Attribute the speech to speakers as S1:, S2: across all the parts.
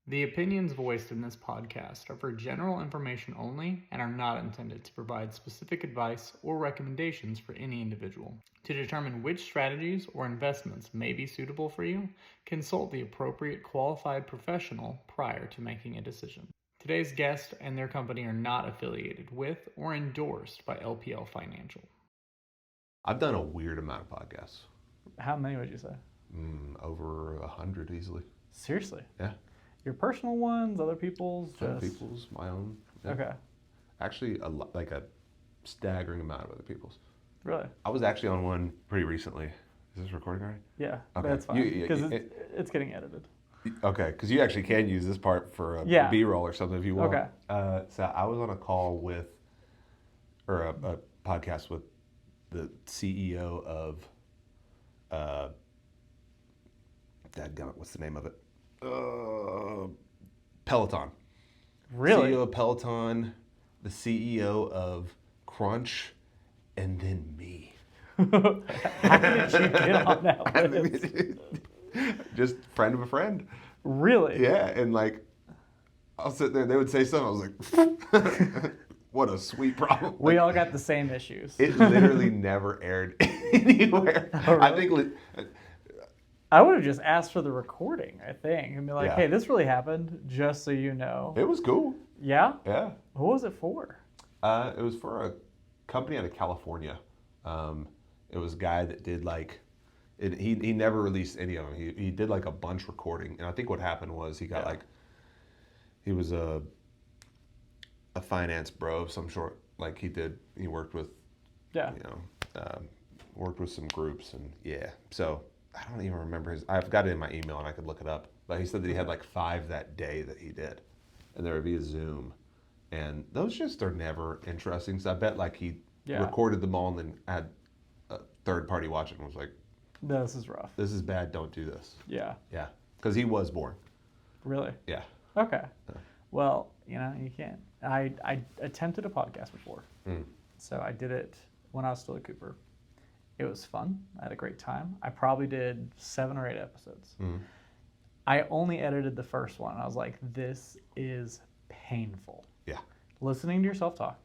S1: The opinions voiced in this podcast are for general information only and are not intended to provide specific advice or recommendations for any individual. To determine which strategies or investments may be suitable for you, consult the appropriate qualified professional prior to making a decision. Today's guest and their company are not affiliated with or endorsed by LPL Financial.
S2: I've done a weird amount of podcasts.
S1: How many would you say?
S2: Over 100 easily.
S1: Seriously?
S2: Yeah.
S1: Your personal ones, other people's?
S2: Other people's, my own. Yeah.
S1: Okay.
S2: Actually, like a staggering amount of other people's.
S1: Really?
S2: I was actually on one pretty recently. Is this recording already?
S1: Yeah,
S2: Okay.
S1: that's fine. Because it's getting edited.
S2: Okay, because you actually can use this part for a B-roll or something if you want.
S1: Okay.
S2: So I was on a call with, or a podcast with the CEO of, dadgummit, what's the name of it? Peloton.
S1: Really?
S2: CEO of Peloton, the CEO of Crunch, and then me.
S1: How did you get on that list?
S2: Just friend of a friend.
S1: Really?
S2: Yeah, and like, I'll sit there, they would say something, I was like, what a sweet problem.
S1: We all got the same issues.
S2: It literally never aired anywhere.
S1: Oh, really?
S2: I think
S1: I would have just asked for the recording, I think, and be like,
S2: Yeah.
S1: hey, this really happened, just so you know.
S2: it was cool.
S1: Yeah?
S2: Yeah.
S1: What was it for?
S2: It was for a company out of California. It was a guy that did like, he never released any of them. He did like a bunch recording, and I think what happened was he got like, he was a finance bro of some sort. Like he worked with, worked with some groups, and so I don't even remember I've got it in my email and I could look it up. But he said that he had like 5 that day that he did, and they were via Zoom. And those just are never interesting. So I bet like he recorded them all and then had a third party watch it and was like,
S1: This is rough.
S2: this is bad, don't do this.
S1: Yeah.
S2: Yeah. Because he was born.
S1: Really?
S2: Yeah.
S1: Okay. Well, you can't. I attempted a podcast before. So I did it when I was still at Cooper. It was fun. I had a great time. I probably did 7 or 8 episodes. I only edited the first one. I was like, this is painful.
S2: Yeah.
S1: Listening to yourself talk,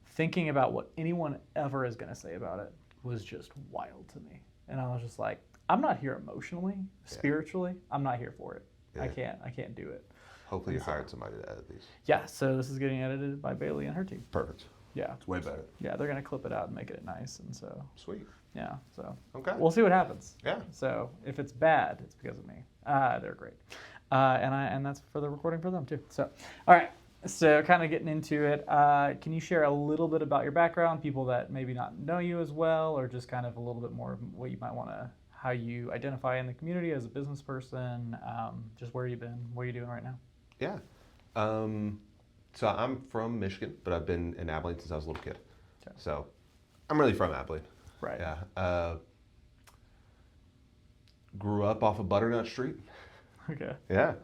S1: thinking about what anyone ever is going to say about it was just wild to me. And I was just like, I'm not here emotionally, spiritually. I'm not here for it.
S2: Yeah.
S1: I can't do it.
S2: Hopefully you hired somebody to edit these.
S1: Yeah, so this is getting edited by Bailey and her team.
S2: Perfect.
S1: Yeah.
S2: It's way better.
S1: Yeah, they're going to clip it out and make it nice. And so,
S2: Sweet.
S1: yeah, so
S2: Okay.
S1: we'll see what happens.
S2: Yeah.
S1: So if it's bad, it's because of me. They're great. And that's for the recording for them too. So, all right. So kind of getting into it, can you share a little bit about your background, people that maybe not know you as well, or just kind of a little bit more of what you might want to, how you identify in the community as a business person, just where you've been, what are you doing right now?
S2: Yeah. So I'm from Michigan, but I've been in Abilene since I was a little kid.
S1: Okay.
S2: So I'm really from Abilene.
S1: Right.
S2: Yeah. Grew up off of Butternut Street.
S1: Okay.
S2: Yeah.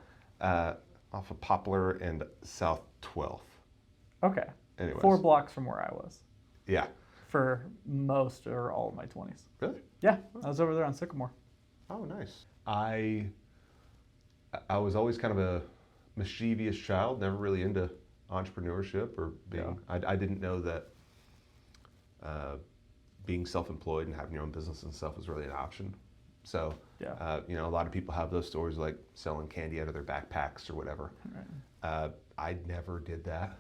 S2: Off of Poplar and South 12th.
S1: Okay.
S2: Anyways.
S1: 4 blocks from where I was
S2: Yeah.
S1: for most or all of my 20s.
S2: Really?
S1: Yeah, I was over there on Sycamore.
S2: Oh, nice. I was always kind of a mischievous child, never really into entrepreneurship or being. I didn't know that being self-employed and having your own business and stuff was really an option. So, a lot of people have those stories like selling candy out of their backpacks or whatever.
S1: Right.
S2: I never did that.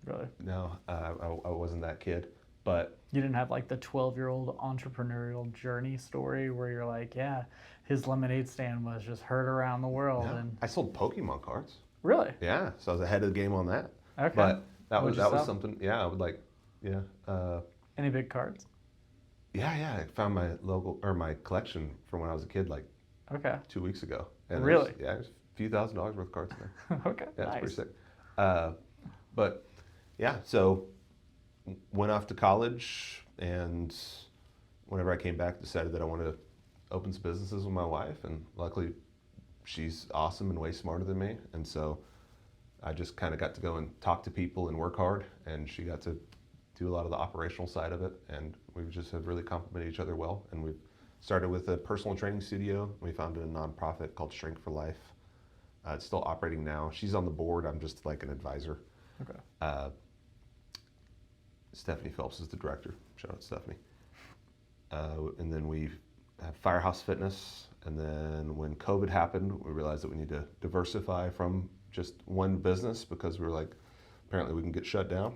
S1: Really?
S2: No, I wasn't that kid. But
S1: you didn't have like the 12-year-old entrepreneurial journey story where you're like, yeah, his lemonade stand was just heard around the world.
S2: no,
S1: And
S2: I sold Pokemon cards.
S1: really?
S2: Yeah, so I was ahead of the game on that.
S1: Okay.
S2: But that
S1: What'd
S2: was
S1: you sell?
S2: something. Yeah, I would like. Yeah.
S1: Any big cards?
S2: Yeah. I found my collection from when I was a kid like
S1: Okay.
S2: 2 weeks ago. And
S1: Really?
S2: There's a few $1,000s worth of cards in there.
S1: Okay.
S2: Yeah,
S1: nice.
S2: it's pretty sick. But yeah, so went off to college, and whenever I came back, decided that I wanted to open some businesses with my wife, and luckily she's awesome and way smarter than me, and so I just kind of got to go and talk to people and work hard, and she got to do a lot of the operational side of it, and we just have really complemented each other well. And we've started with a personal training studio. We founded a nonprofit called Shrink for Life It's still operating now. She's on the board. I'm just like an advisor.
S1: Okay.
S2: Stephanie Phelps is the director. Shout out Stephanie. And then we have Firehouse Fitness. And then when COVID happened, we realized that we need to diversify from just one business because we were like, apparently we can get shut down.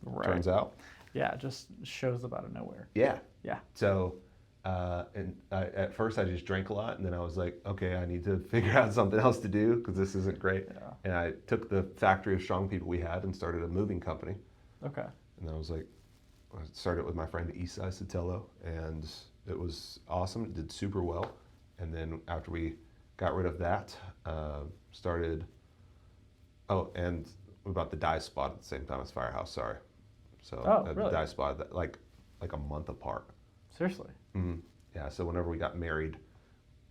S1: Right.
S2: Turns out.
S1: Yeah, it just shows up out of nowhere.
S2: Yeah.
S1: Yeah.
S2: So, at first I just drank a lot, and then I was like, okay, I need to figure out something else to do because this isn't great.
S1: Yeah.
S2: And I took the factory of strong people we had and started a moving company.
S1: Okay.
S2: And I was like, I started with my friend Isai Sotelo, and it was awesome. It did super well. And then after we got rid of that, started. Oh, and we bought the dye spot at the same time as Firehouse. Sorry. So
S1: really?
S2: the dye spot that like a month apart.
S1: Seriously.
S2: Mm-hmm. Yeah. So whenever we got married,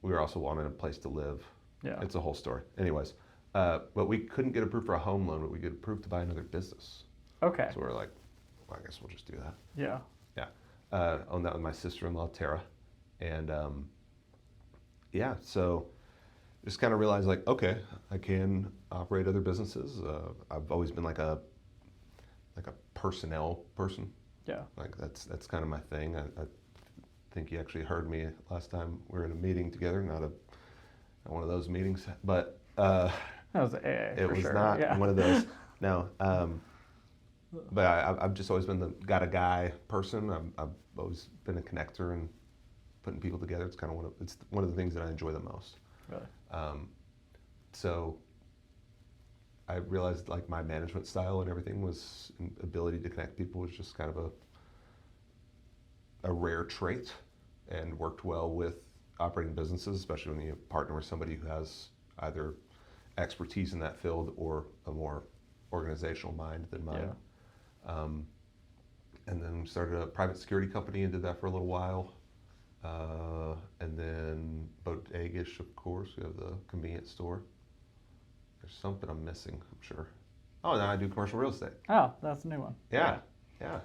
S2: we were also wanting a place to live.
S1: Yeah.
S2: It's a whole story. Anyways, but we couldn't get approved for a home loan, but we get approved to buy another business.
S1: Okay.
S2: So we were like, well, I guess we'll just do that.
S1: Yeah.
S2: Yeah. Owned that with my sister-in-law, Tara. And yeah, so just kind of realized like, okay, I can operate other businesses. I've always been like a personnel person.
S1: Yeah.
S2: Like that's kind of my thing. I think you actually heard me last time we were in a meeting together, not one of those meetings, but
S1: That was AA.
S2: it
S1: for
S2: was
S1: sure.
S2: not
S1: Yeah.
S2: one of those. No. But I've just always been the got a guy person. I've always been a connector and putting people together. It's kind of one of the things that I enjoy the most.
S1: Really.
S2: So I realized like my management style and everything was ability to connect people was just kind of a rare trait and worked well with operating businesses, especially when you partner with somebody who has either expertise in that field or a more organizational mind than mine.
S1: Yeah.
S2: And then started a private security company and did that for a little while. And then Bodegish, of course, we have the convenience store. There's something I'm missing, I'm sure. Oh, now I do commercial real estate.
S1: Oh, that's a new one.
S2: Yeah.
S1: Yeah.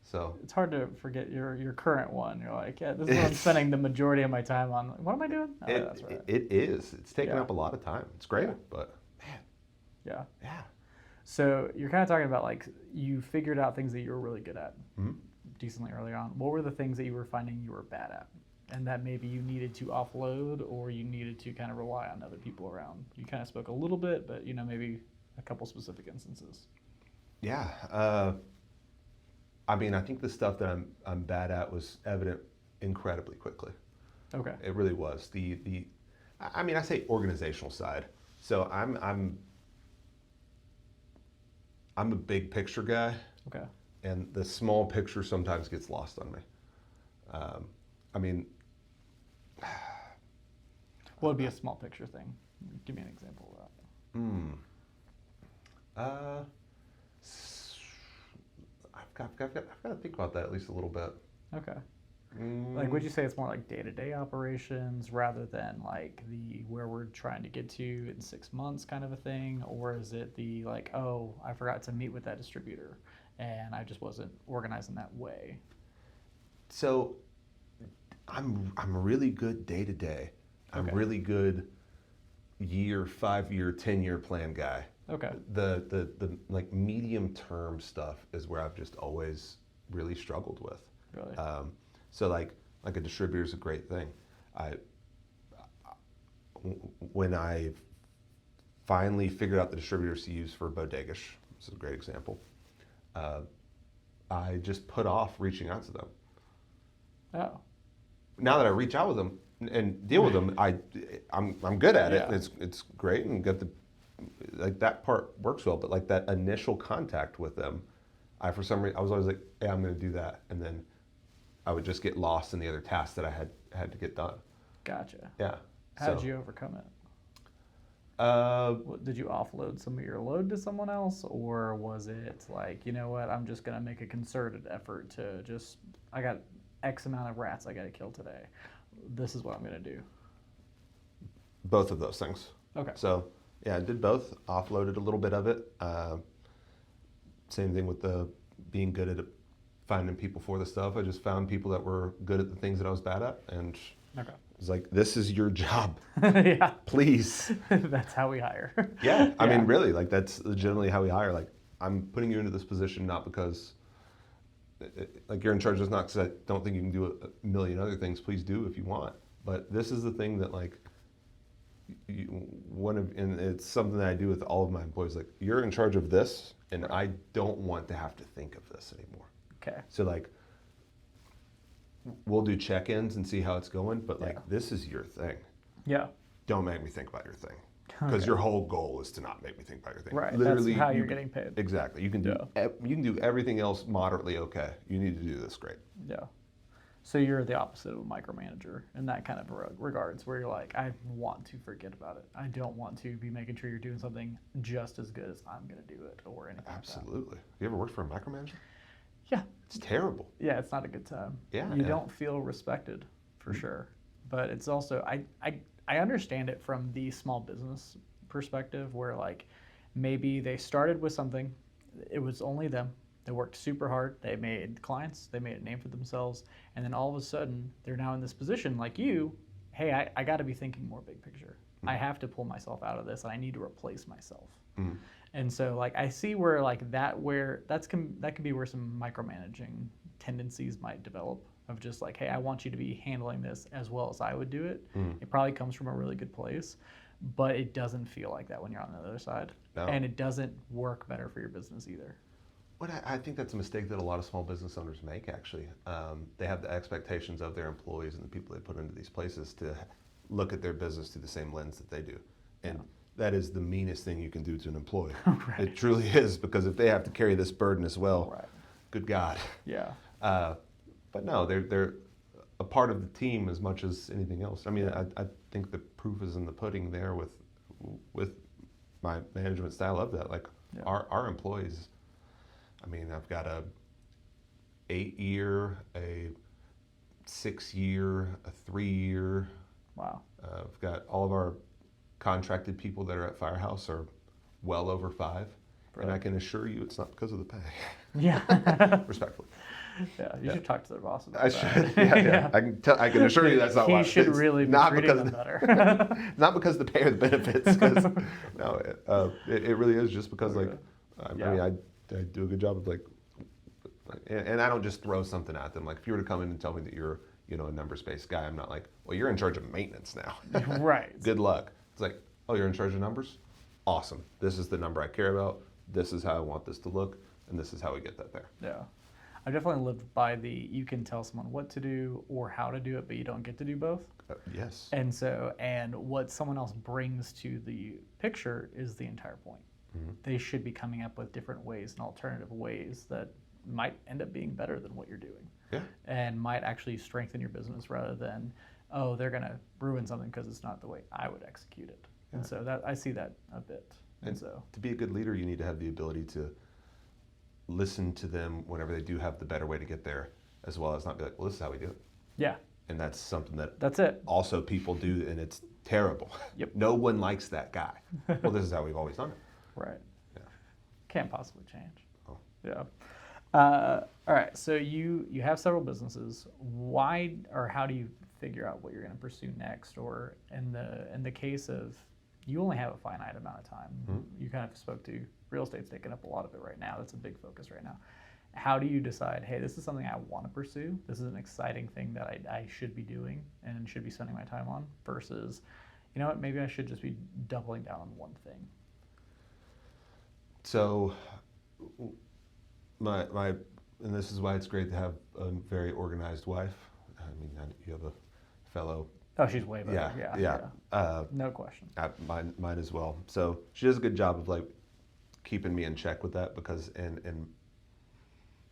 S2: So
S1: It's hard to forget your current one. You're like, yeah, this is what I'm spending the majority of my time on. What am I doing? Oh, that's right.
S2: it is. It's taking
S1: Yeah.
S2: up a lot of time. It's great,
S1: Yeah.
S2: but man,
S1: Yeah.
S2: yeah.
S1: So you're kind of talking about like you figured out things that you were really good at
S2: Mhm.
S1: decently early on. What were the things that you were finding you were bad at? And that maybe you needed to offload or you needed to kind of rely on other people around? You kind of spoke a little bit, but maybe a couple specific instances.
S2: Yeah. I mean, I think the stuff that I'm bad at was evident incredibly quickly.
S1: Okay.
S2: It really was. I mean, I say organizational side. So I'm a big picture guy,
S1: Okay.
S2: and the small picture sometimes gets lost on me. I mean,
S1: What would be a small picture thing? Give me an example of that.
S2: I've got to think about that at least a little bit.
S1: Okay. Like, would you say it's more like day-to-day operations rather than like the where we're trying to get to in 6 months kind of a thing? Or is it the like, oh, I forgot to meet with that distributor and I just wasn't organized in that way?
S2: So I'm really good day to day. I'm
S1: Okay.
S2: really good year, 5-year, 10-year plan guy.
S1: Okay.
S2: The like medium term stuff is where I've just always really struggled with.
S1: Really?
S2: So like a distributor is a great thing. When I finally figured out the distributors to use for Bodegish, this is a great example. I just put off reaching out to them.
S1: Oh.
S2: Now that I reach out with them and deal with them, I'm good at it.
S1: Yeah.
S2: It's great and got like that part works well. But like that initial contact with them, for some reason I was always like, hey, I'm going to do that, and then I would just get lost in the other tasks that I had to get done.
S1: Gotcha.
S2: Yeah.
S1: How did you overcome it? Did you offload some of your load to someone else, or was it like, you know what, I'm just gonna make a concerted effort to I got X amount of rats I gotta kill today. This is what I'm gonna do.
S2: Both of those things.
S1: Okay.
S2: So yeah, I did both. Offloaded a little bit of it. Same thing with the being good at finding people for the stuff. I just found people that were good at the things that I was bad at and
S1: Okay.
S2: It's like, this is your job.
S1: Yeah.
S2: Please.
S1: That's how we hire.
S2: Yeah. I
S1: Yeah.
S2: mean, really, like that's legitimately how we hire. Like, I'm putting you into this position not because like you're in charge of this, not because I don't think you can do a million other things. Please do if you want. But this is the thing that like and it's something that I do with all of my employees. Like, you're in charge of this, and I don't want to have to think of this anymore.
S1: Okay.
S2: So like, we'll do check-ins and see how it's going, but like, this is your thing.
S1: Yeah.
S2: Don't make me think about your thing, because your whole goal is to not make me think about your thing.
S1: Right.
S2: Literally,
S1: That's how you're getting paid.
S2: Exactly. You can do you can do everything else moderately okay. You need to do this great.
S1: Yeah. So you're the opposite of a micromanager in that kind of regards, where you're like, I want to forget about it. I don't want to be making sure you're doing something just as good as I'm going to do it or anything.
S2: Absolutely. You ever worked for a micromanager?
S1: Yeah.
S2: It's terrible.
S1: Yeah, it's not a good time.
S2: Yeah.
S1: You don't feel respected, for sure. But it's also, I understand it from the small business perspective, where like maybe they started with something, it was only them. They worked super hard. They made clients. They made a name for themselves. And then all of a sudden, they're now in this position like you. Hey, I got to be thinking more big picture. I have to pull myself out of this, and I need to replace myself. And so, like, I see where like that can be where some micromanaging tendencies might develop, of just like, hey, I want you to be handling this as well as I would do it. It probably comes from a really good place, but it doesn't feel like that when you're on the other side, and it doesn't work better for your business either.
S2: What I think that's a mistake that a lot of small business owners make, actually. They have the expectations of their employees and the people they put into these places to look at their business through the same lens that they do. And that is the meanest thing you can do to an employee. Right. It truly is, because if they have to carry this burden as well, good God.
S1: Yeah.
S2: But no, they're a part of the team as much as anything else. I mean, I think the proof is in the pudding there with my management style of that. Like, our employees, I mean, I've got a 8-year, a 6-year, a 3-year.
S1: Wow.
S2: I've got all of our contracted people that are at Firehouse are well over 5. Right. And I can assure you it's not because of the pay. Yeah. Respectfully.
S1: Yeah, you should talk to their boss about
S2: that. I should. Yeah. I can assure you that's not why.
S1: He should really be treating them better.
S2: Not because the pay or the benefits. No, it really is just because, like, I mean, I do a good job of like, and I don't just throw something at them. Like, if you were to come in and tell me that you're, a numbers-based guy, I'm not like, well, you're in charge of maintenance now.
S1: Right.
S2: Good luck. It's like, oh, you're in charge of numbers? Awesome. This is the number I care about. This is how I want this to look, and this is how we get that there.
S1: Yeah. I've definitely lived by you can tell someone what to do or how to do it, but you don't get to do both.
S2: Yes.
S1: And what someone else brings to the picture is the entire point. Mm-hmm. They should be coming up with different ways and alternative ways that might end up being better than what you're doing. Yeah. And might actually strengthen your business rather than, oh, they're going to ruin something because it's not the way I would execute it. Yeah. And so I see that a bit. And so
S2: to be a good leader, you need to have the ability to listen to them whenever they do have the better way to get there, as well as not be like, well, this is how we do it.
S1: Yeah.
S2: And that's something
S1: that's it.
S2: Also people do, and it's terrible. Yep. No one likes that guy. Well, this is how we've always done it.
S1: Right.
S2: Yeah.
S1: Can't possibly change.
S2: Oh.
S1: Yeah. All right. So you have several businesses. Why or how do you figure out what you're going to pursue next? Or in the case of you only have a finite amount of time. Mm-hmm. You kind of spoke to real estate's taking up a lot of it right now. That's a big focus right now. How do you decide, hey, this is something I want to pursue. This is an exciting thing that I should be doing and should be spending my time on versus, you know what, maybe I should just be doubling down on one thing.
S2: So my and this is why it's great to have a very organized wife. I mean, you have a fellow.
S1: Oh, she's way better. Yeah. No question.
S2: Mine as well. So she does a good job of like keeping me in check with that, because in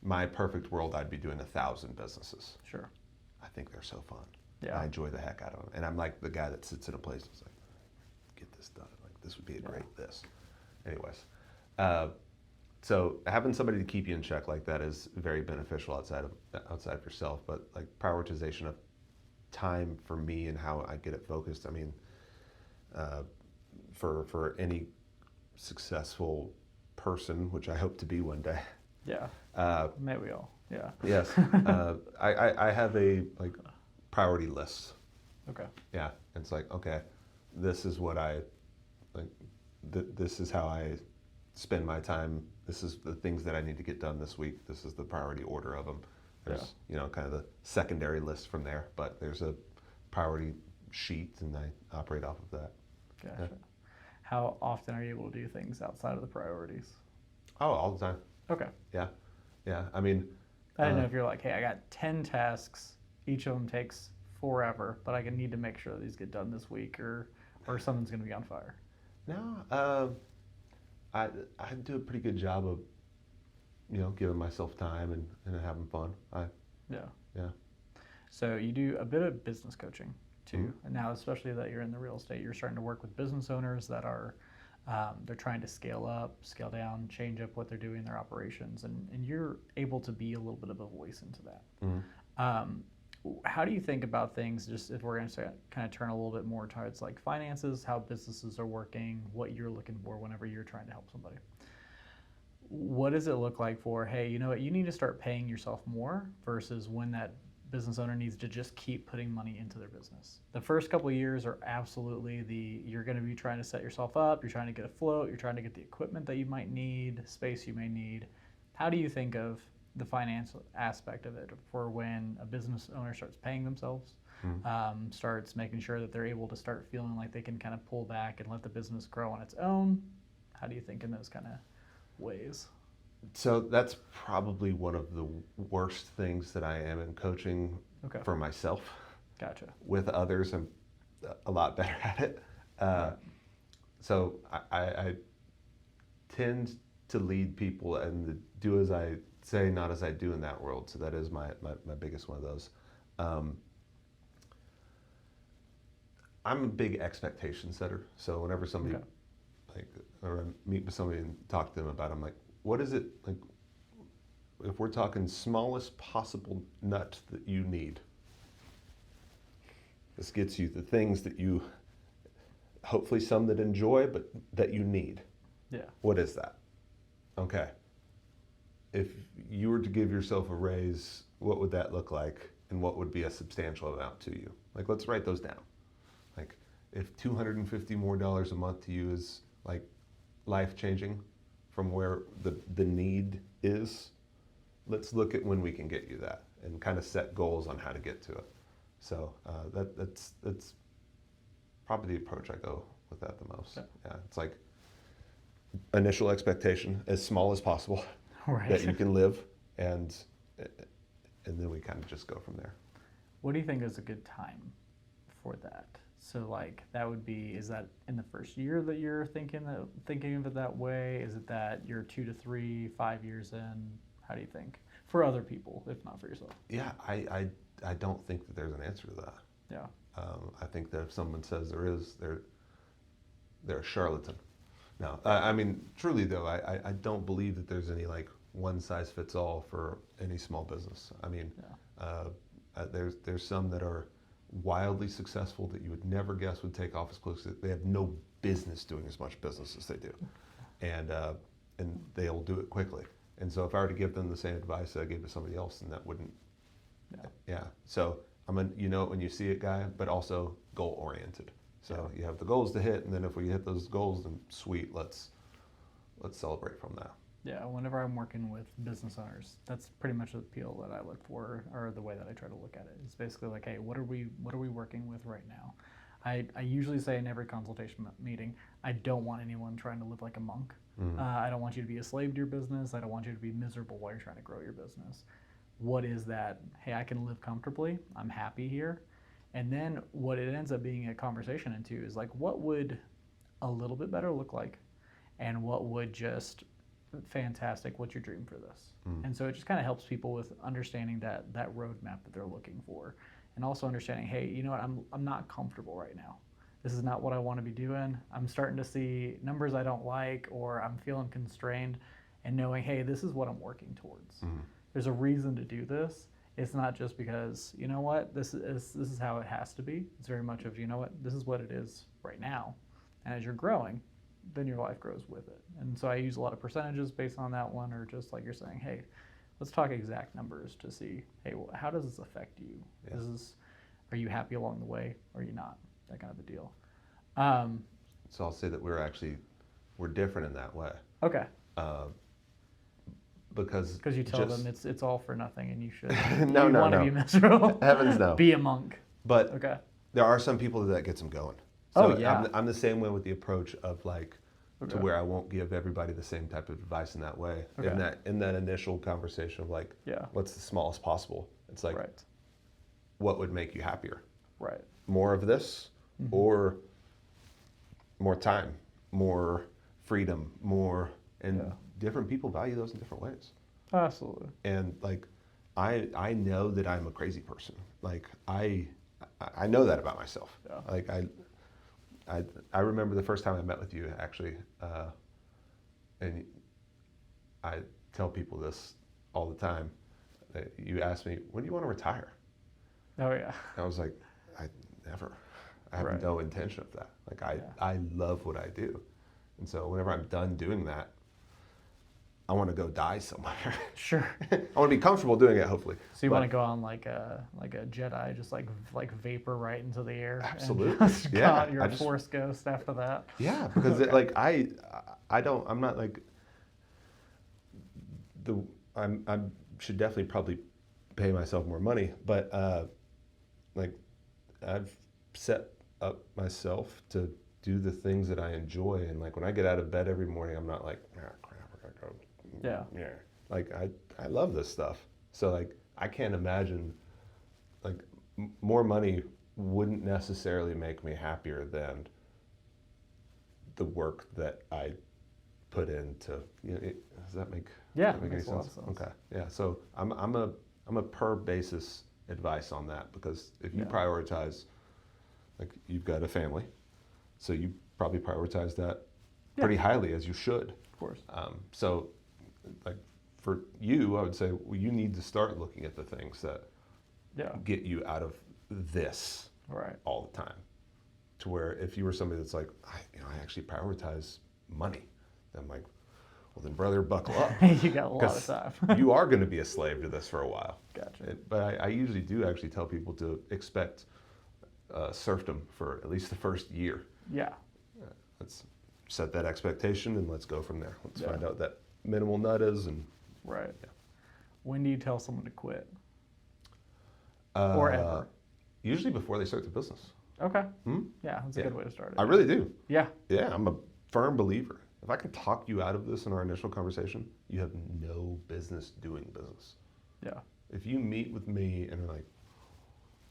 S2: my perfect world, I'd be doing 1,000 businesses.
S1: Sure.
S2: I think they're so fun.
S1: Yeah.
S2: I enjoy the heck out of them. And I'm like the guy that sits in a place and is like, get this done. Like, this would be a great this. Anyways. So having somebody to keep you in check like that is very beneficial outside of yourself. But like prioritization of time for me and how I get it focused. I mean, for any successful person, which I hope to be one day.
S1: Yeah. Maybe we all. Yeah.
S2: Yes. I have a like priority list.
S1: Okay.
S2: Yeah, it's like, okay, this is what I like. This is how I spend my time. This is the things that I need to get done this week. This is the priority order of them. There's, kind of the secondary list from there, but there's a priority sheet, and I operate off of that.
S1: Gotcha.
S2: Yeah.
S1: How often are you able to do things outside of the priorities?
S2: Oh, all the time.
S1: Okay.
S2: Yeah, yeah. I mean,
S1: I didn't know if you're like, hey, I got 10 tasks. Each of them takes forever, but I need to make sure that these get done this week, or something's going to be on fire.
S2: no, I do a pretty good job of giving myself time and having fun.
S1: Yeah.
S2: Yeah.
S1: So you do a bit of business coaching too,
S2: Mm-hmm.
S1: and now especially that you're in the real estate, you're starting to work with business owners that are they're trying to scale up, scale down, change up what they're doing in their operations, and you're able to be a little bit of a voice into that.
S2: Mm-hmm.
S1: How do you think about things, just if we're going to kind of turn a little bit more towards like finances, how businesses are working, what you're looking for whenever you're trying to help somebody? What does it look like for, hey, you know what, you need to start paying yourself more versus when that business owner needs to just keep putting money into their business? The first couple of years are absolutely you're going to be trying to set yourself up, you're trying to get afloat, you're trying to get the equipment that you might need, space you may need. How do you think of the financial aspect of it for when a business owner starts paying themselves, starts making sure that they're able to start feeling like they can kind of pull back and let the business grow on its own? How do you think in those kind of ways?
S2: So that's probably one of the worst things that I am in coaching for myself.
S1: Gotcha.
S2: With others, I'm a lot better at it. So I tend to lead people and do as I say, not as I do in that world. So that is my biggest one of those. I'm a big expectation setter. So whenever somebody or I meet with somebody and talk to them about it, I'm like, what is it like? If we're talking smallest possible nut that you need, this gets you the things that you, hopefully some that enjoy, but that you need.
S1: Yeah.
S2: What is that? Okay. If you were to give yourself a raise, what would that look like? And what would be a substantial amount to you? Like, let's write those down. Like, if $250 more a month to you is like life changing from where the need is, let's look at when we can get you that and kind of set goals on how to get to it. So that's probably the approach I go with that the most. Yeah, it's like initial expectation as small as possible that you can live, and then we kind of just go from there.
S1: What do you think is a good time for that? So like that would be, is that in the first year that you're thinking of it that way? Is it that you're 2 to 3, 5 years in? How do you think for other people, if not for yourself?
S2: Yeah, I don't think that there's an answer to that.
S1: Yeah.
S2: I think that if someone says there is, they're a charlatan. No, I mean truly though, I don't believe that there's any like one size fits all for any small business. I mean, there's some that are wildly successful that you would never guess would take off as close. They have no business doing as much business as they do, and they'll do it quickly. And so if I were to give them the same advice that I gave to somebody else, then that wouldn't. Yeah. So I'm a when you see it guy, but also goal oriented. So you have the goals to hit, and then if we hit those goals, then sweet, let's celebrate from that.
S1: Yeah, whenever I'm working with business owners, that's pretty much the appeal that I look for, or the way that I try to look at it. It's basically like, hey, what are we working with right now? I usually say in every consultation meeting, I don't want anyone trying to live like a monk.
S2: Mm-hmm.
S1: I don't want you to be a slave to your business. I don't want you to be miserable while you're trying to grow your business. What is that? Hey, I can live comfortably. I'm happy here. And then what it ends up being a conversation into is like, what would a little bit better look like? And what would just fantastic, what's your dream for this? And so it just kind of helps people with understanding that roadmap that they're looking for, and also understanding, hey, you know what, I'm not comfortable right now. This is not what I want to be doing. I'm starting to see numbers I don't like, or I'm feeling constrained, and knowing, hey, this is what I'm working towards. There's a reason to do this. It's not just because, you know what, this is how it has to be. It's very much of, you know what, this is what it is right now. And as you're growing, then your life grows with it. And so I use a lot of percentages based on that one, or just like you're saying, hey, let's talk exact numbers to see, hey, well, how does this affect you?
S2: Yeah.
S1: Are you happy along the way? Or are you not? That kind of a deal.
S2: So I'll say that we're different in that way.
S1: Okay.
S2: Uh, because
S1: you tell them it's all for nothing and you should.
S2: No,
S1: you
S2: no,
S1: want to
S2: no.
S1: be miserable.
S2: Heavens no.
S1: Be a monk.
S2: But
S1: Okay.
S2: there are some people that gets them going.
S1: Oh,
S2: So
S1: yeah.
S2: I'm the same way with the approach of like to
S1: Okay.
S2: where I won't give everybody the same type of advice in that way.
S1: Okay.
S2: In that initial conversation of like,
S1: Yeah.
S2: what's the smallest possible? It's like,
S1: Right.
S2: what would make you happier?
S1: Right.
S2: More of this, or more time, more freedom, more, and
S1: Yeah.
S2: different people value those in different ways.
S1: Absolutely.
S2: And like, I know that I'm a crazy person. Like I know that about myself.
S1: Yeah.
S2: Like I remember the first time I met with you actually, and I tell people this all the time. That you asked me, when do you want to retire?
S1: Oh yeah.
S2: I was like, never. I have
S1: Right.
S2: no intention of that. Like I love what I do. And so whenever I'm done doing that, I want to go die somewhere.
S1: Sure.
S2: I want to be comfortable doing it, hopefully.
S1: So you want to go on like a Jedi, just like vapor right into the air.
S2: Absolutely.
S1: And just
S2: Yeah,
S1: you're a Force ghost after that.
S2: Yeah, because
S1: Okay.
S2: I'm not like I should definitely probably pay myself more money, but like I've set up myself to do the things that I enjoy, and like when I get out of bed every morning, I'm not like, ah, crap, I gotta go.
S1: Yeah.
S2: Yeah. Like I love this stuff, so like I can't imagine like more money wouldn't necessarily make me happier than the work that I put into. Does that make
S1: Yeah,
S2: does that make any
S1: makes a lot
S2: sense?
S1: of sense.
S2: Okay, yeah. So I'm a per basis advice on that, because if you
S1: Yeah.
S2: prioritize, like you've got a family, so you probably prioritize that
S1: Yeah.
S2: pretty highly, as you should.
S1: Of course.
S2: So like for you, I would say, well, you need to start looking at the things that
S1: Yeah.
S2: get you out of this
S1: Right.
S2: all the time. To where if you were somebody that's like, I actually prioritize money, then I'm like, well then brother, buckle up.
S1: You got a lot of
S2: 'Cause
S1: time.
S2: you are going to be a slave to this for a while.
S1: Gotcha.
S2: But I usually do actually tell people to expect serfdom for at least the first year.
S1: Yeah.
S2: Let's set that expectation and let's go from there. Let's
S1: Yeah.
S2: find out what that minimal nut is, and
S1: Right.
S2: Yeah.
S1: When do you tell someone to quit? Or ever?
S2: Usually before they start the business.
S1: Okay.
S2: Hmm?
S1: Yeah, that's a
S2: Yeah.
S1: good way to start it.
S2: I really do.
S1: Yeah.
S2: Yeah, I'm a firm believer. If I can talk you out of this in our initial conversation, you have no business doing business.
S1: Yeah.
S2: If you meet with me and are like,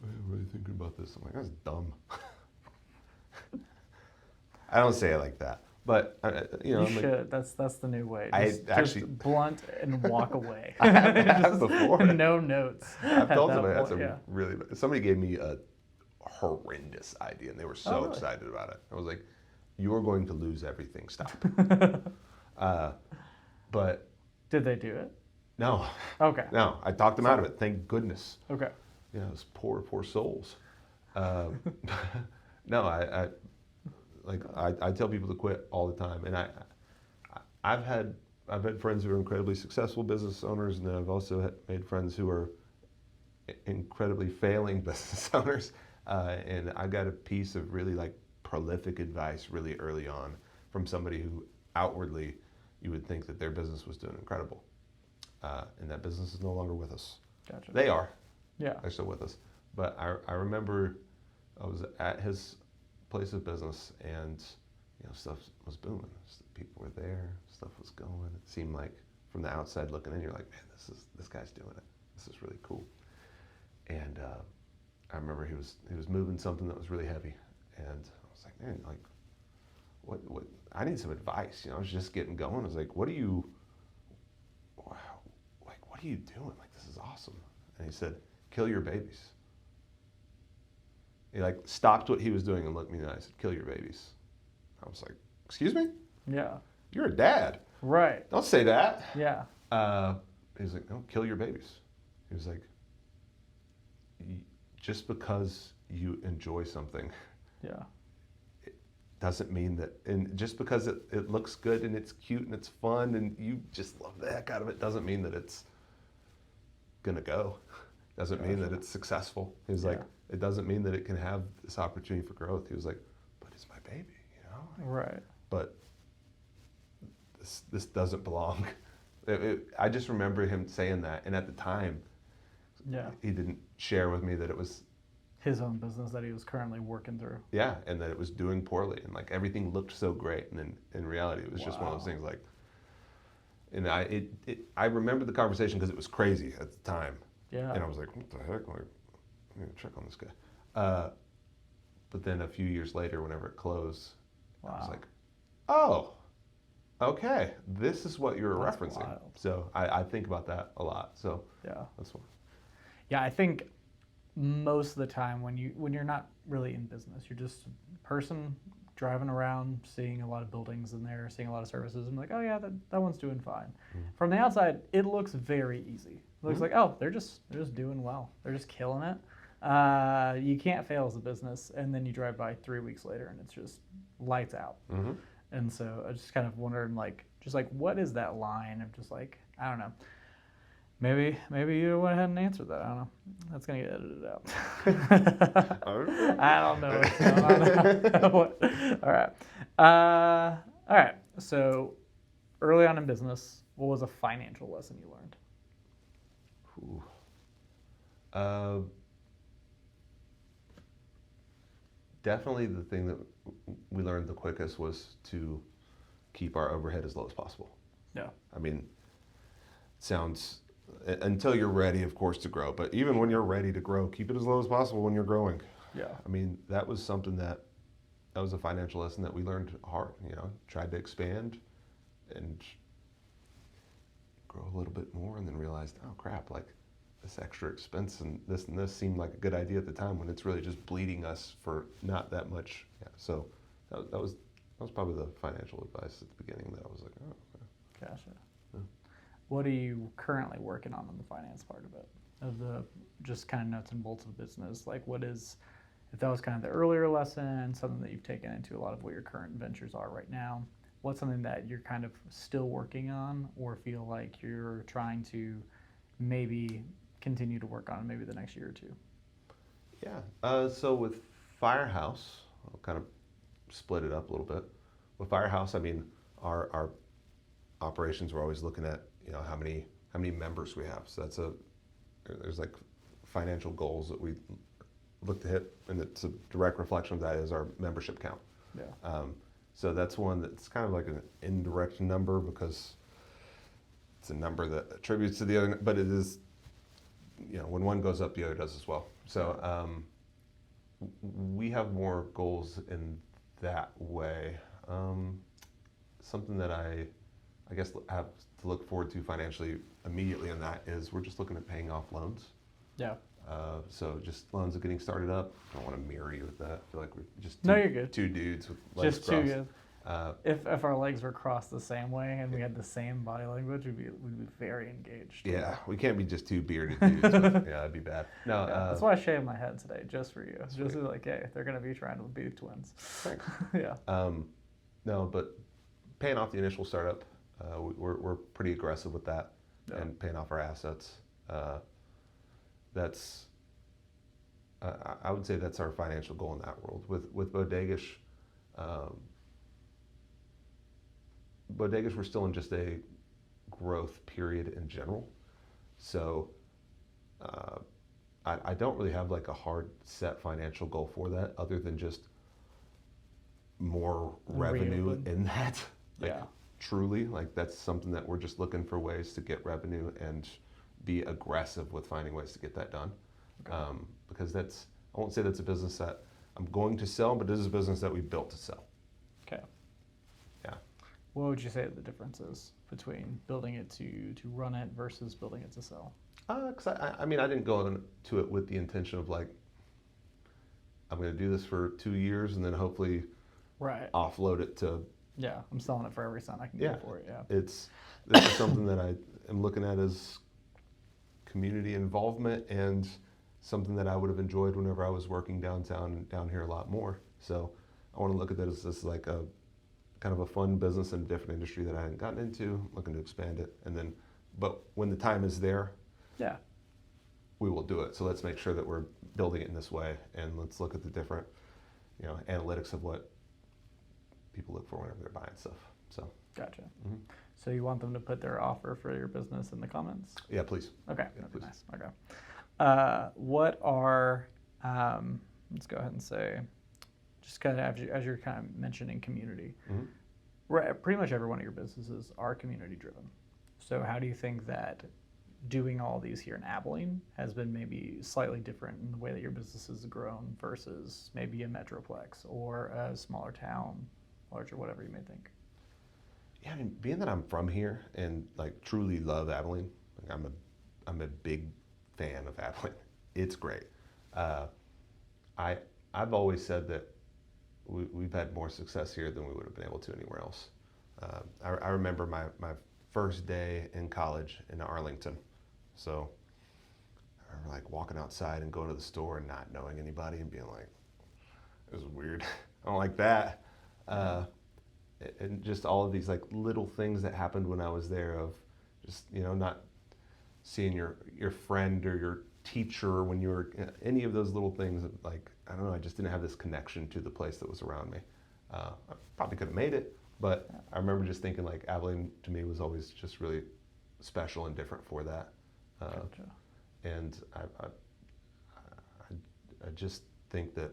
S2: I'm really thinking about this, I'm like, that's dumb. I don't say it like that, but
S1: You
S2: I'm
S1: should. That's the new way.
S2: I
S1: Just
S2: actually-
S1: blunt and walk away.
S2: I have before.
S1: No notes.
S2: I've
S1: at
S2: told
S1: that
S2: somebody that's
S1: point,
S2: a really. Somebody gave me a horrendous idea, and they were so
S1: Oh, really?
S2: excited about it. I was like, "You're going to lose everything. Stop." But
S1: Did they do it?
S2: no,
S1: Okay.
S2: no. I talked them out of it. Thank goodness.
S1: Okay.
S2: Those poor souls. No, I tell people to quit all the time, and I've had friends who are incredibly successful business owners, and then I've also made friends who are incredibly failing business owners. And I got a piece of really like prolific advice really early on from somebody who outwardly you would think that their business was doing incredible, and that business is no longer with us.
S1: Gotcha.
S2: They are.
S1: Yeah.
S2: They're still with us. But I remember I was at his place of business, and stuff was booming. People were there. Stuff was going. It seemed like from the outside looking in, you're like, man, this guy's doing it. This is really cool. And I remember he was moving something that was really heavy, and I was like, man, like, what? I need some advice. I was just getting going. I was like, what are you doing? Like, this is awesome. And he said, kill your babies. He like stopped what he was doing and looked me in the eye and said, kill your babies. I was like, excuse me?
S1: Yeah.
S2: You're a dad.
S1: Right.
S2: Don't say that.
S1: Yeah.
S2: He was like, no, kill your babies. He was like, just because you enjoy something
S1: Yeah.
S2: doesn't mean that, and just because it looks good and it's cute and it's fun and you just love the heck out of it, doesn't mean that it's gonna go. Doesn't mean that it's successful. He was like,
S1: Yeah.
S2: it doesn't mean that it can have this opportunity for growth. He was like, but it's my baby, you know?
S1: Right.
S2: But this doesn't belong. I just remember him saying that, and at the time,
S1: Yeah.
S2: he didn't share with me that it was
S1: His own business that he was currently working through.
S2: yeah, and that it was doing poorly, and like everything looked so great, and then in reality, it was just one of those things like. And I remember the conversation because it was crazy at the time.
S1: Yeah.
S2: And I was like, what the heck? Like, I'm gonna check on this guy. But then a few years later, whenever it closed, I was like, oh, okay, this is what you were
S1: That's
S2: referencing.
S1: wild.
S2: So I think about that a lot. So
S1: Yeah.
S2: that's one.
S1: Yeah, I think most of the time when you're not really in business, you're just a person driving around, seeing a lot of buildings in there, seeing a lot of services, and like, oh yeah, that one's doing fine. From the outside, it looks very easy. It looks like, oh, they're just doing well. They're just killing it. You can't fail as a business, and then you drive by 3 weeks later, and it's just lights out.
S2: Mm-hmm.
S1: And so I just kind of wondering, like, just like, what is that line of just like, I don't know. Maybe you went ahead and answered that. I don't know. That's gonna get edited out. I don't know what's going on. All right. All right. So early on in business, what was a financial lesson you learned?
S2: Definitely the thing that we learned the quickest was to keep our overhead as low as possible.
S1: Yeah.
S2: I mean, it sounds until you're ready, of course, to grow. But even when you're ready to grow, keep it as low as possible when you're growing.
S1: Yeah.
S2: I mean, that was something that was a financial lesson that we learned hard. You know, tried to expand and grow a little bit more, and then realized, oh crap, like this extra expense and this seemed like a good idea at the time when it's really just bleeding us for not that much. Yeah. So that was probably the financial advice at the beginning that I was like, oh. Okay.
S1: Gotcha. What are you currently working on the finance part of it? Of the just kind of nuts and bolts of business? Like, what is, if that was kind of the earlier lesson, something that you've taken into a lot of what your current ventures are right now, what's something that you're kind of still working on or feel like you're trying to maybe continue to work on maybe the next year or two?
S2: Yeah. So with Firehouse, I'll kind of split it up a little bit. With Firehouse, I mean, our operations, we're always looking at, you know, how many members we have. So there's like financial goals that we look to hit, and it's a direct reflection of that is our membership count.
S1: Yeah.
S2: So that's one that's kind of like an indirect number because it's a number that attributes to the other, but it is, you know, when one goes up, the other does as well. So we have more goals in that way. Something that I guess have to look forward to financially immediately in that is we're just looking at paying off loans.
S1: Yeah.
S2: So just loans are getting started up. I don't want to mirror you with that. I feel like we're just
S1: No, you're good.
S2: two dudes with legs
S1: Just
S2: crossed.
S1: too good. If our legs were crossed the same way and we had the same body language, we'd be very engaged.
S2: Yeah, we can't be just two bearded dudes. Yeah, that'd be bad. No,
S1: that's why I shaved my head today, just for you. It's just like, hey, they're gonna be trying to be twins.
S2: Thanks.
S1: Yeah.
S2: No, but paying off the initial startup, we're pretty aggressive with that, and paying off our assets. That's I would say that's our financial goal in that world. With Bodegish, we're still in just a growth period in general. So I don't really have like a hard set financial goal for that other than just more revenue in that. Like,
S1: Yeah.
S2: Truly, like that's something that we're just looking for ways to get revenue and be aggressive with finding ways to get that done. Okay. Because I won't say that's a business that I'm going to sell, but it is a business that we built to sell.
S1: Okay.
S2: Yeah.
S1: What would you say the difference is between building it to run it versus building it to sell?
S2: Because I mean, I didn't go into it with the intention of like, I'm going to do this for 2 years and then hopefully offload it to.
S1: Yeah, I'm selling it for every cent I can get for it. Yeah.
S2: This is something that I am looking at as community involvement and something that I would have enjoyed whenever I was working down here a lot more. So I want to look at that as like a kind of a fun business in a different industry that I hadn't gotten into, looking to expand it. And then, but when the time is there, we will do it. So let's make sure that we're building it in this way, and let's look at the different, analytics of what people look for whenever they're buying stuff. So.
S1: Gotcha.
S2: Mm-hmm.
S1: So you want them to put their offer for your business in the comments?
S2: Yeah, please.
S1: Okay,
S2: Yeah,
S1: that'd be
S2: please.
S1: nice. Okay. What are, let's go ahead and say, just kind of as you're kind of mentioning community, pretty much every one of your businesses are community driven. So how do you think that doing all these here in Abilene has been maybe slightly different in the way that your business has grown versus maybe a metroplex or a smaller town, larger, whatever you may think?
S2: Yeah, I mean, being that I'm from here and like truly love Abilene, like I'm a big fan of Abilene. It's great. I've always said that we've had more success here than we would have been able to anywhere else. I remember my first day in college in Arlington. So I remember like walking outside and going to the store and not knowing anybody and being like, this is weird. I don't like that. And just all of these like little things that happened when I was there of just, not seeing your friend or your teacher when you were, any of those little things that, like, I don't know, I just didn't have this connection to the place that was around me. I probably could have made it, but I remember just thinking like Abilene to me was always just really special and different for that.
S1: Gotcha.
S2: And I just think that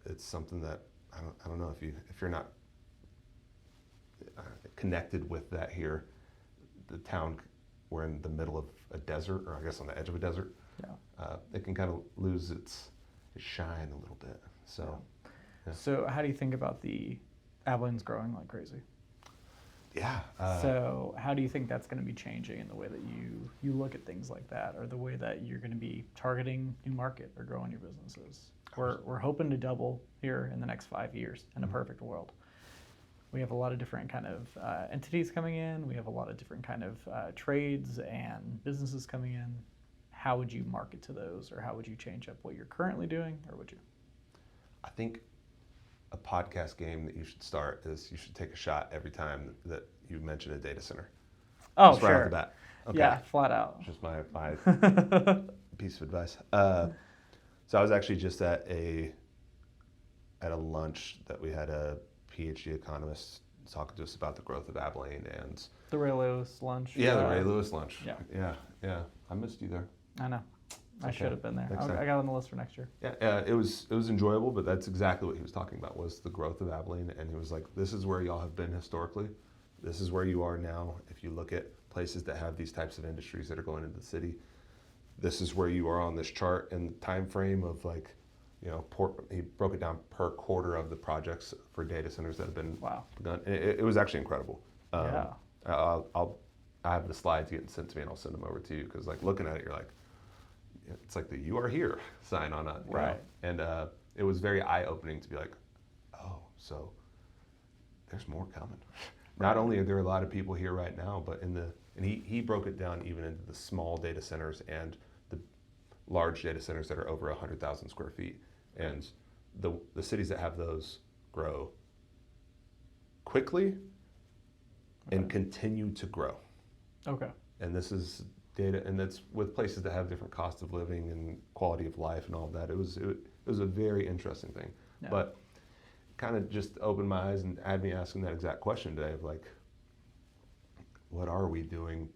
S2: it's something that I don't know if you're not connected with that here. The town, we're in the middle of a desert, or I guess on the edge of a desert.
S1: Yeah.
S2: It can kind of lose its shine a little bit. So. Yeah.
S1: So how do you think about the Abilene's growing like crazy?
S2: Yeah.
S1: So how do you think that's going to be changing in the way that you look at things like that, or the way that you're going to be targeting new market or growing your businesses? We're hoping to double here in the next 5 years in a perfect world. We have a lot of different kind of entities coming in. We have a lot of different kind of trades and businesses coming in. How would you market to those, or how would you change up what you're currently doing, or would you?
S2: I think a podcast game that you should start is you should take a shot every time that you mention a data center.
S1: Oh,
S2: just
S1: sure.
S2: right off the bat. Okay.
S1: Yeah, flat out.
S2: Just my piece of advice. So I was actually just at a lunch that we had a PhD economist talking to us about the growth of Abilene and
S1: The Ray Lewis lunch.
S2: the Ray Lewis lunch.
S1: Yeah.
S2: Yeah. I missed you there.
S1: I know. I
S2: Okay.
S1: should have been there.
S2: Next time.
S1: I got on the list for next year.
S2: Yeah, it was enjoyable, but that's exactly what he was talking about, was the growth of Abilene. And he was like, this is where y'all have been historically. This is where you are now. If you look at places that have these types of industries that are going into the city, this is where you are on this chart. And the time frame of like, he broke it down per quarter of the projects for data centers that have been begun. It was actually incredible.
S1: Yeah.
S2: I have the slides getting sent to me, and I'll send them over to you, because like looking at it, you're like, it's like the "You are here" sign on it,
S1: Right?
S2: And it was very eye-opening to be like, oh, so there's more coming. Not only are there a lot of people here right now, but and he broke it down even into the small data centers and the large data centers that are over 100,000 square feet. And the cities that have those grow quickly and continue to grow.
S1: Okay.
S2: And this is data, and that's with places that have different cost of living and quality of life and all of that. It was a very interesting thing.
S1: Yeah.
S2: But kind of just opened my eyes and had me asking that exact question today of like, what are we doing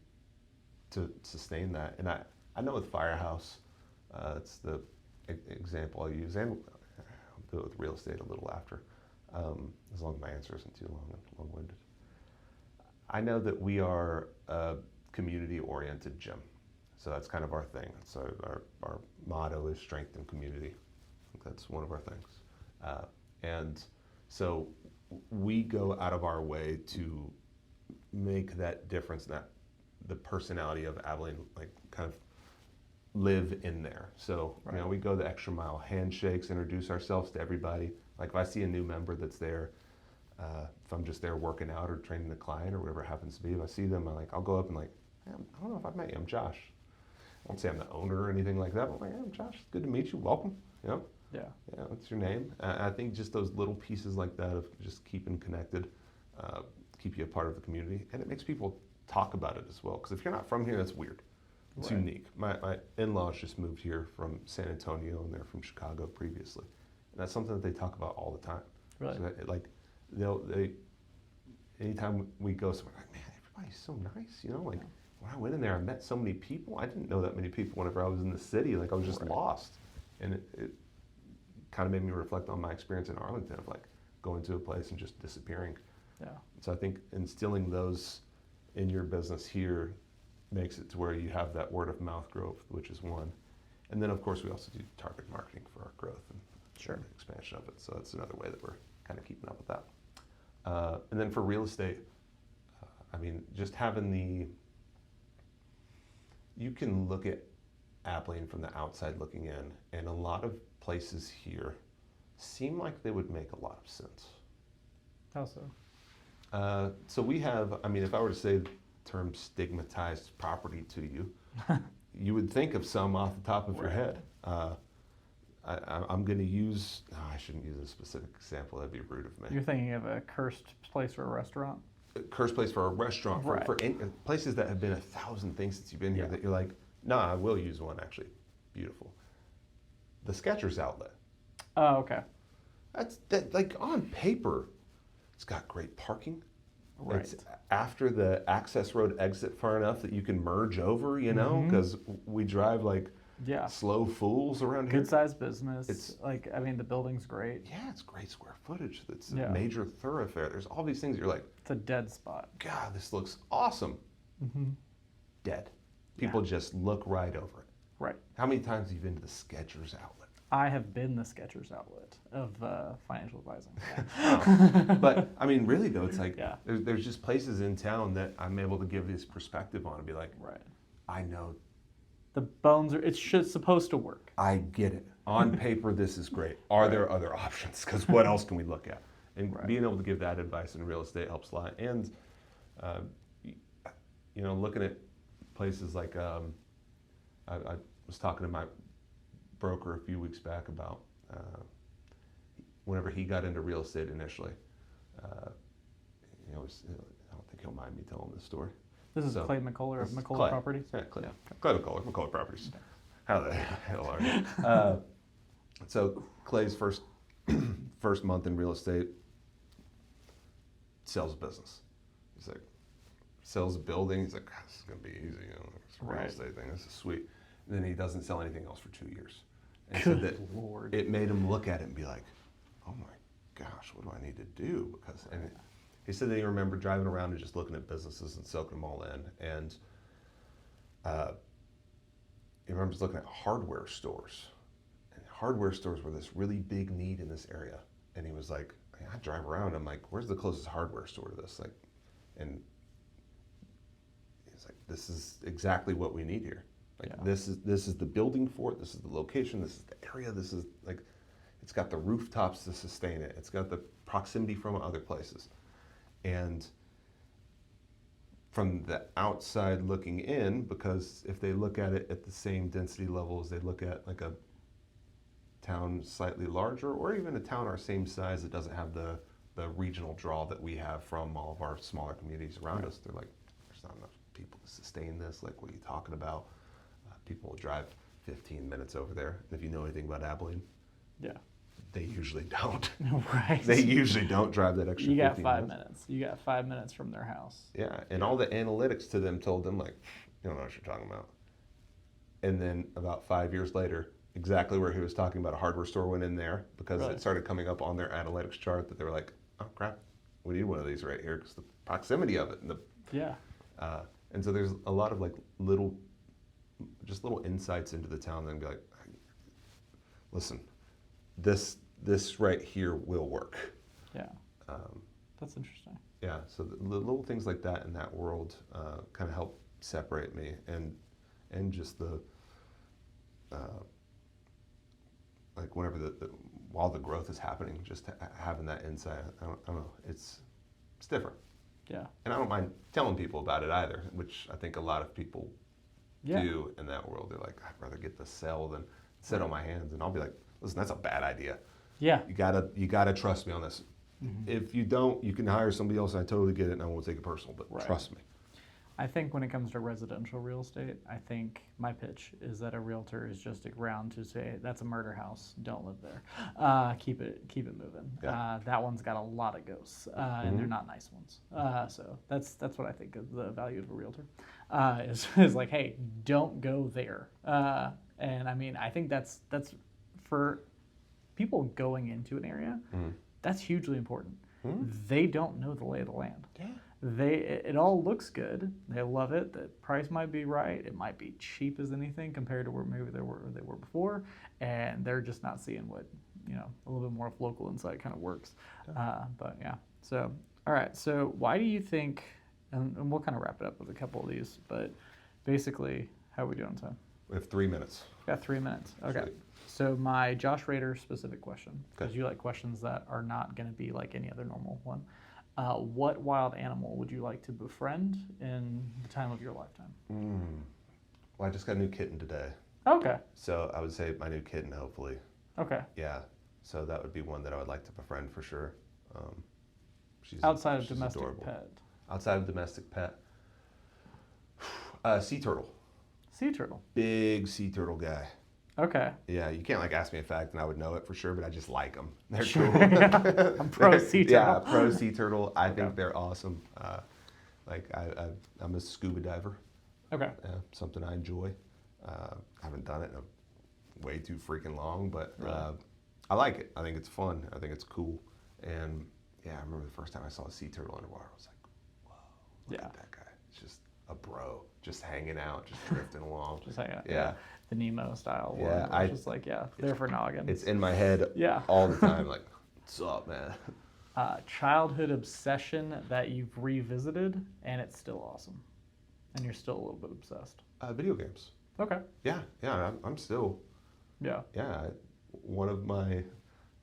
S2: to sustain that? And I know with Firehouse, it's the example I'll use, and I'll do it with real estate a little after, as long as my answer isn't too long-winded. I know that we are a community-oriented gym, so that's kind of our thing. So our motto is strength and community. I think that's one of our things. And so we go out of our way to make that difference, that the personality of Abilene, like kind of live in there. So we go the extra mile, handshakes, introduce ourselves to everybody. Like if I see a new member that's there, if I'm just there working out or training the client or whatever it happens to be, if I see them, I'll go up and like, hey, I don't know if I've met you, I'm Josh. I won't say I'm the owner or anything like that, but I'm like, hey, I'm Josh, good to meet you, welcome. Yeah, what's your name? I think just those little pieces like that of just keeping connected, keep you a part of the community, and it makes people talk about it as well. Because if you're not from here, that's weird. It's
S1: Right.
S2: unique. My in-laws just moved here from San Antonio, and they're from Chicago previously, and that's something that they talk about all the time.
S1: Really?
S2: So like they anytime we go somewhere, like, man, everybody's so nice, you know. Like when I went in there, I met so many people. I didn't know that many people whenever I was in the city. Like I was just
S1: Right.
S2: lost, and it kind of made me reflect on my experience in Arlington of like going to a place and just disappearing.
S1: Yeah.
S2: So I think instilling those in your business here makes it to where you have that word of mouth growth, which is one. And then of course we also do target marketing for our growth and
S1: Sure.
S2: the expansion of it. So that's another way that we're kind of keeping up with that. And then for real estate, I mean, just having you can look at Abilene from the outside looking in, and a lot of places here seem like they would make a lot of sense.
S1: How so?
S2: So we have, I mean, if I were to say the term stigmatized property to you, you would think of some off the top of your head. I'm going to use, no, I shouldn't use a specific example. That'd be rude of me.
S1: You're thinking of a cursed place for a restaurant?
S2: Cursed place for a restaurant,
S1: Right.
S2: for any, places that have been 1,000 things since you've been here
S1: Yeah.
S2: that you're like, no, I will use one actually. Beautiful. The Skechers outlet.
S1: Oh, okay.
S2: That like on paper, it's got great parking.
S1: Right.
S2: It's after the access road exit far enough that you can merge over, you know,
S1: Mhm.
S2: because we drive like
S1: Yeah.
S2: slow fools around here.
S1: Good sized business.
S2: It's-
S1: like, I mean, the building's great.
S2: Yeah, it's great square footage. It's
S1: Yeah.
S2: a major thoroughfare. There's all these things that you're like,
S1: It's a dead spot.
S2: God, this looks awesome.
S1: Mm-hmm.
S2: Dead. People just look right over it.
S1: Right.
S2: How many times have you been to the Skechers outlet?
S1: I have been the Skechers outlet of financial advising.
S2: But I mean, really though, it's like
S1: Yeah.
S2: there's just places in town that I'm able to give this perspective on and be like,
S1: Right.
S2: I know,
S1: The bones are, it's supposed to work.
S2: I get it. On paper, this is great. Are there other options? Because what else can we look at? And
S1: Right.
S2: being able to give that advice in real estate helps a lot. And you know, looking at places like I was talking to my broker a few weeks back about whenever he got into real estate initially. You know, I don't think he'll mind me telling this story.
S1: This is
S2: So,
S1: Clay McCullough of
S2: this is
S1: McCullough
S2: Clay.
S1: Properties.
S2: Yeah, Clay.
S1: Yeah.
S2: Clay McCullough Properties.
S1: Okay.
S2: How the hell are you? So Clay's first month in real estate, sells a business. He's like, sells a building. He's like, this is gonna be easy. You know, it's a real
S1: Right.
S2: estate thing. This is sweet. And then he doesn't sell anything else for 2 years. And
S1: Good
S2: so that
S1: Lord.
S2: it made him look at it and be like, oh my gosh, what do I need to do? Because he said that he remembered driving around and just looking at businesses and soaking them all in. And he remembers looking at hardware stores. And hardware stores were this really big need in this area. And he was like, I drive around, I'm like, where's the closest hardware store to this? Like, and he's like, this is exactly what we need here. Like
S1: Yeah.
S2: this is the building for it, this is the location, this is the area, this is like, it's got the rooftops to sustain it. It's got the proximity from other places. And from the outside looking in, because if they look at it at the same density level as they look at like a town slightly larger, or even a town our same size that doesn't have the regional draw that we have from all of our smaller communities around us, they're like, there's not enough people to sustain this. Like, what are you talking about? People will drive 15 minutes over there. And if you know anything about Abilene,
S1: Yeah.
S2: they usually don't.
S1: Right.
S2: They usually don't drive that extra
S1: You got
S2: 15
S1: 5 minutes. You got 5 minutes from their house.
S2: Yeah, and all the analytics to them told them, like, you don't know what you're talking about. And then about 5 years later, exactly where he was talking about, a hardware store went in there because
S1: Really?
S2: it started coming up on their analytics chart that they were like, oh crap, we need one of these right here because the proximity of it.
S1: Yeah.
S2: And so there's a lot of like little insights into the town that can be like, listen, this right here will work.
S1: Yeah. That's interesting.
S2: Yeah, so the little things like that in that world kind of help separate me, and just the like whenever while the growth is happening, just having that insight, I don't know, it's different.
S1: Yeah.
S2: And I don't mind telling people about it either, which I think a lot of people
S1: Yeah.
S2: do in that world. They're like, I'd rather get the sell than sit on my hands, and I'll be like, listen, that's a bad idea.
S1: Yeah.
S2: You gotta trust me on this.
S1: Mm-hmm.
S2: If you don't, you can hire somebody else, and I totally get it, and I won't take it personal, but
S1: Right.
S2: trust me.
S1: I think when it comes to residential real estate, I think my pitch is that a realtor is just around to say that's a murder house. Don't live there. Keep it moving.
S2: Yeah.
S1: That one's got a lot of ghosts, and they're not nice ones. So that's what I think of the value of a realtor. Is like, hey, don't go there. And I mean, I think that's for people going into an area. That's hugely important. They don't know the lay of the land.
S2: Yeah.
S1: It all looks good. They love it. The price might be right. It might be cheap as anything compared to where maybe they were before, and they're just not seeing what a little bit more of local insight kind of works. But yeah. So all right. So why do you think? And we'll kind of wrap it up with a couple of these. But basically, how are we doing on time?
S2: We have 3 minutes.
S1: Got 3 minutes. Okay.
S2: Sweet.
S1: So my Josh Rader specific question, because
S2: Okay.
S1: you like questions that are not going to be like any other normal one. What wild animal would you like to befriend in the time of your lifetime?
S2: Well, I just got a new kitten today.
S1: Okay.
S2: So I would say my new kitten, hopefully.
S1: Okay.
S2: Yeah. So that would be one that I would like to befriend for sure. She's
S1: Outside of
S2: she's
S1: domestic
S2: adorable.
S1: pet.
S2: Outside of domestic pet. Sea turtle.
S1: Sea turtle.
S2: Big sea turtle guy.
S1: Okay.
S2: Yeah, you can't like ask me a fact and I would know it for sure, but I just like them. They're
S1: Sure.
S2: cool.
S1: I'm pro sea turtle.
S2: Yeah, pro sea turtle. I
S1: Okay.
S2: think they're awesome. I'm a scuba diver.
S1: Okay.
S2: Something I enjoy. I haven't done it in a way too freaking long, but
S1: Really?
S2: I like it. I think it's fun. I think it's cool. And yeah, I remember the first time I saw a sea turtle underwater. I was like, whoa, look
S1: Yeah.
S2: at that guy. It's just a bro, just hanging out, just drifting along.
S1: Just hang out.
S2: Yeah.
S1: The Nemo style one.
S2: Yeah,
S1: where it's just like, there for noggins.
S2: It's in my head
S1: Yeah.
S2: all the time. Like, what's up, man?
S1: Childhood obsession that you've revisited and it's still awesome, and you're still a little bit obsessed.
S2: Video games.
S1: Okay.
S2: Yeah, I'm still.
S1: Yeah.
S2: Yeah, one of my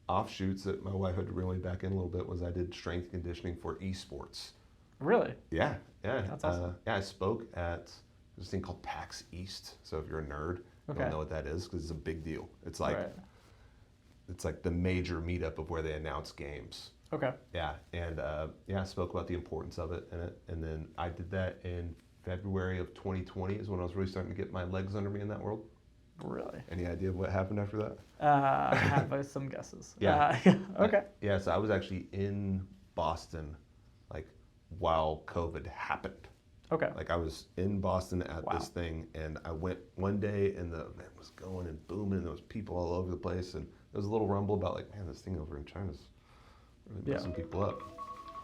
S2: offshoots that my wife had to reel me back in a little bit was I did strength conditioning for esports.
S1: Really?
S2: Yeah.
S1: That's awesome.
S2: I spoke at this thing called PAX East. So if you're a nerd,
S1: Okay.
S2: you'll know what that is because it's a big deal. It's like
S1: Right.
S2: it's like the major meetup of where they announce games.
S1: Okay.
S2: Yeah, and I spoke about the importance of it, and then I did that in February of 2020 is when I was really starting to get my legs under me in that world.
S1: Really?
S2: Any idea of what happened after that?
S1: I have some guesses.
S2: Yeah.
S1: Okay.
S2: Yeah, so I was actually in Boston, like while COVID happened.
S1: Okay.
S2: Like I was in Boston at
S1: Wow.
S2: this thing, and I went one day, and the event was going and booming, and there was people all over the place, and there was a little rumble about like, man, this thing over in China's really
S1: Yeah.
S2: messing people up.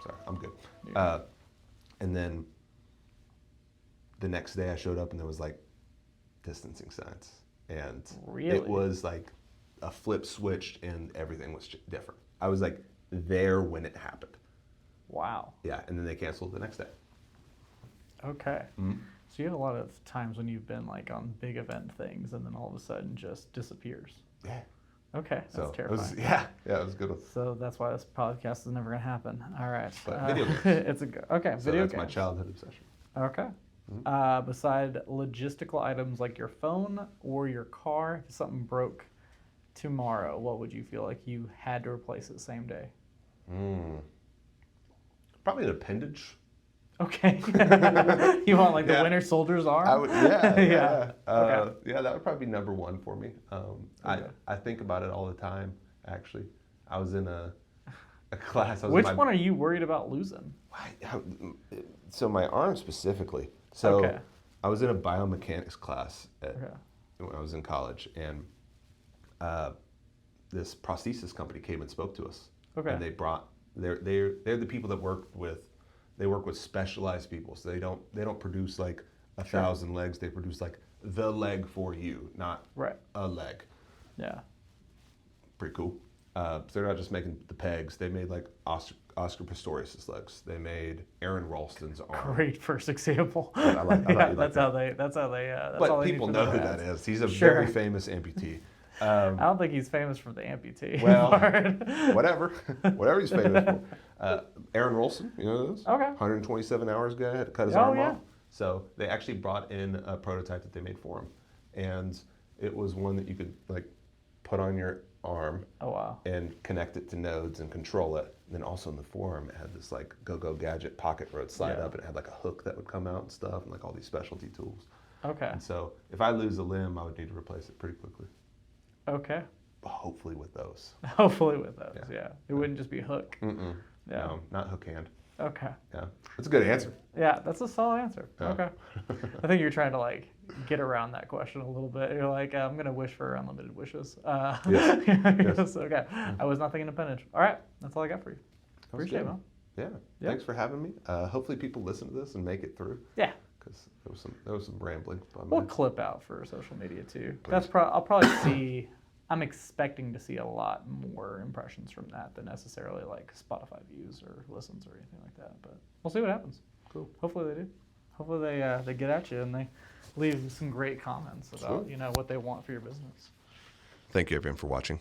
S2: Sorry, I'm good.
S1: Yeah.
S2: And then the next day I showed up, and there was like distancing signs, and
S1: Really?
S2: it was like a flip switched, and everything was different. I was like there when it happened.
S1: Wow.
S2: Yeah, and then they canceled the next day.
S1: Okay.
S2: Mhm.
S1: So you have a lot of times when you've been like on big event things and then all of a sudden just disappears.
S2: Yeah.
S1: Okay. That's
S2: So
S1: terrifying.
S2: it was a good one.
S1: So that's why this podcast is never going to happen. All right.
S2: But video games.
S1: It's okay.
S2: So
S1: Video
S2: that's
S1: games.
S2: my childhood obsession.
S1: Okay.
S2: Mhm.
S1: Beside logistical items like your phone or your car, if something broke tomorrow, what would you feel like you had to replace it the same day?
S2: Probably an appendage.
S1: Okay. You want like the
S2: Yeah.
S1: Winter Soldier's arm?
S2: I would, yeah,
S1: Yeah. Okay.
S2: Yeah, that would probably be number one for me.
S1: Okay.
S2: I think about it all the time. Actually, I was in a class. I was
S1: Which
S2: in my,
S1: one are you worried about losing?
S2: So my arm specifically. So
S1: Okay.
S2: I was in a biomechanics class
S1: Okay.
S2: when I was in college, and this prosthesis company came and spoke to us.
S1: Okay.
S2: And they brought they're the people that work with specialized people. So they don't produce like 1,000 legs. They produce like the leg for you, not
S1: Right.
S2: a leg.
S1: Yeah.
S2: Pretty cool. So they're not just making the pegs. They made like Oscar Pistorius' legs. They made Aaron Ralston's arm.
S1: Great first example.
S2: I thought you'd like
S1: that's
S2: that.
S1: how they. That's all
S2: But
S1: they need
S2: people
S1: for
S2: know
S1: the
S2: who
S1: ads.
S2: that is. He's a
S1: Sure.
S2: very famous amputee.
S1: I don't think he's famous for the amputee.
S2: Well,
S1: part.
S2: whatever he's famous for. Aaron Ralston, you know who this?
S1: Okay.
S2: 127 hours guy, had to cut his
S1: Oh,
S2: arm
S1: yeah.
S2: off. So they actually brought in a prototype that they made for him, and it was one that you could like put on your arm.
S1: Oh, wow.
S2: And connect it to nodes and control it. And then also in the forum, it had this like go-go gadget pocket where it slide up and it had like a hook that would come out and stuff and like all these specialty tools.
S1: Okay.
S2: And so if I lose a limb, I would need to replace it pretty quickly.
S1: Okay.
S2: But hopefully with those.
S1: Hopefully with those, yeah. It wouldn't just be hook.
S2: Mm-mm.
S1: Yeah.
S2: No, not hook hand.
S1: Okay.
S2: Yeah. That's a good answer.
S1: Yeah, that's a solid answer.
S2: Yeah.
S1: Okay. I think you're trying to like get around that question a little bit. You're like, I'm going to wish for unlimited wishes.
S2: Yes.
S1: Yes. Okay. I was not thinking appendage. All right. That's all I got for you. Appreciate it, man.
S2: Yeah. Thanks for having me. Hopefully people listen to this and make it through.
S1: Yeah.
S2: Because there was some rambling.
S1: We'll clip out for social media too. Please. I'll probably see. I'm expecting to see a lot more impressions from that than necessarily like Spotify views or listens or anything like that. But we'll see what happens.
S2: Cool.
S1: Hopefully they do. Hopefully they get at you and they leave some great comments about what they want for your business.
S2: Thank you everyone for watching.